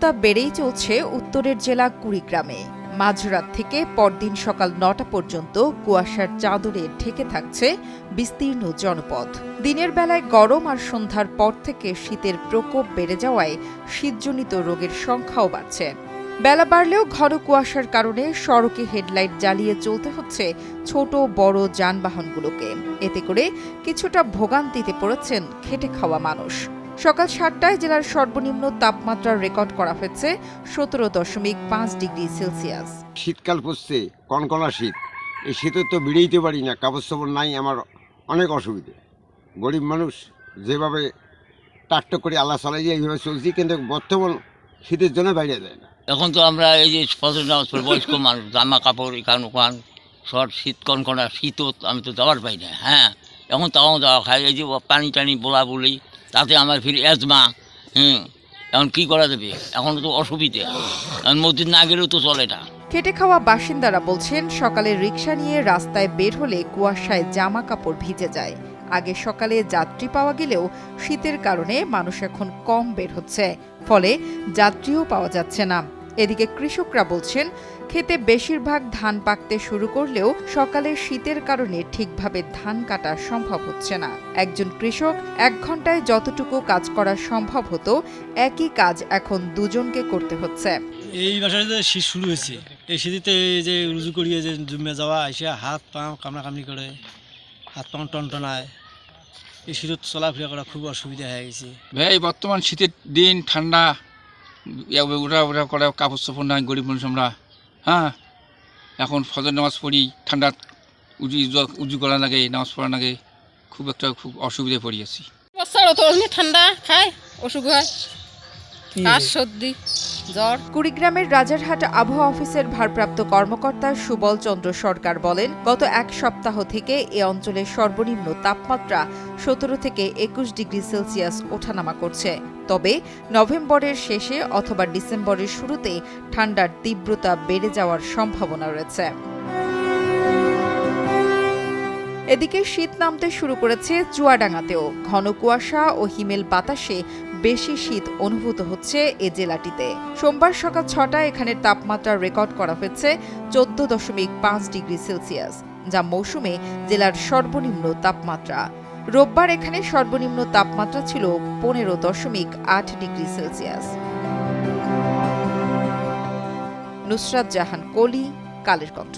তীব্রতা বেড়েই চলছে উত্তরের জেলা কুড়িগ্রামে। মাঝরাত থেকে পরদিন সকাল ৯টা পর্যন্ত কুয়াশার চাদরে ঢেকে থাকছে বিস্তীর্ণ জনপদ। দিনের বেলায় গরম আর সন্ধ্যার পর থেকে শীতের প্রকোপ বেড়ে যাওয়ায় শীতজনিত রোগের সংখ্যাও বাড়ছে। বেলা বাড়লেও ঘন কুয়াশার কারণে সড়কে হেডলাইট জ্বালিয়ে চলতে হচ্ছে ছোট বড় যানবাহনগুলোকে। এতে করে কিছুটা ভোগান্তিতে পড়েছেন খেটে খাওয়া মানুষ। সকাল ৭টায় জেলার সর্বনিম্ন তাপমাত্রা রেকর্ড করা হয়েছে ১৭.৫ ডিগ্রি সেলসিয়াস। শীতকাল পড়ছে, কনকনা শীত। এই শীতে তো বেরিয়েতে পারি না, কাপড় চোপড় নাই, আমার অনেক অসুবিধে। গরিব মানুষ যেভাবে টাকটক করে আল্লাহ চালাই যায় এইভাবে চলছি, কিন্তু বর্তমান শীতের জন্য বাইরে যায় না। এখন তো আমরা এই যে ফজর নামাজ পড়ি, বয়স্ক মানুষ, জামা কাপড় এখান ওখান শর্ট, শীত কনকনা শীতও আমি তো যাওয়ার পাই না। এখন তাও যাওয়া খাই, এই যে পানি টানি বলা বলি, তাতে আমার ফির অ্যাজমা। এখন কি করা যাবে, এখন তো অসুবিধে, এখন মসজিদ না গেলেও তো চলে না। খেটে খাওয়া বাসিন্দারা বলছেন, সকালে রিকশা নিয়ে রাস্তায় বের হলে কুয়াশায় জামা কাপড় ভিজে যায়। আগে সকালে যাত্রী পাওয়া গেলেও শীতের কারণে মানুষ এখন কম বের হচ্ছে, ফলে যাত্রীও পাওয়া যাচ্ছে না। এদিকে কৃষকরা বলছেন, খেতে বেশিরভাগ ধান পাকতে শুরু করলেও সকালে শীতের কারণে ঠিকভাবে ধান কাটা সম্ভব হচ্ছে না। একজন কৃষক ১ ঘন্টায় যতটুকু কাজ করা সম্ভব হতো, একই কাজ এখন দুজনকে করতে হচ্ছে। এই মাসে যে শীত শুরু হয়েছে, এই শীতে যে রুজু করিয়ে যে জমে যাওয়া এসে হাত পা কামড়াকামড়ি করে, হাত পা টনটনায়, এই শীত চলাফেরা করা খুব অসুবিধা হয়ে গেছে। ভাই বর্তমান শীতের দিন, ঠান্ডা, উড়া উড়া করা, কাপড় চোপড় নাই, গরিব মানুষ আমরা। এখন ফজর নামাজ পড়ি, ঠান্ডা উজু করা লাগে, নামাজ পড়া লাগে, খুব অসুবিধায় পড়ে আছি। ঠান্ডা খায়, অসুখ হয়, কাশ সর্দি জ্বর। কুড়িগ্রামের রাজারহাট আবহাওয়া অফিসের ভারপ্রাপ্ত কর্মকর্তা সুবল চন্দ্র সরকার বলেন, গত ১ সপ্তাহ থেকে এ অঞ্চলের সর্বনিম্ন তাপমাত্রা ১৭ থেকে ২১ ডিগ্রি সেলসিয়াস ওঠানামা করছে। তবে নভেম্বরের শেষে অথবা ডিসেম্বরের শুরুতে ঠান্ডার তীব্রতা বেড়ে যাওয়ার সম্ভাবনা রয়েছে। এদিকে শীত নামতে শুরু করেছে চুয়াডাঙ্গাতেও। ঘন কুয়াশা ও হিমেল বাতাসে বেশি শীত অনুভূত হচ্ছে এ জেলাটিতে। সোমবার সকাল ৬টায় এখানের তাপমাত্রা রেকর্ড করা হয়েছে ১৪.৫ ডিগ্রি সেলসিয়াস, যা মৌসুমে জেলার সর্বনিম্ন তাপমাত্রা। রোববার এখানে সর্বনিম্ন তাপমাত্রা ছিল ১৫.৮ ডিগ্রি সেলসিয়াস। নুসরাত জাহান কলি, কালের কণ্ঠ।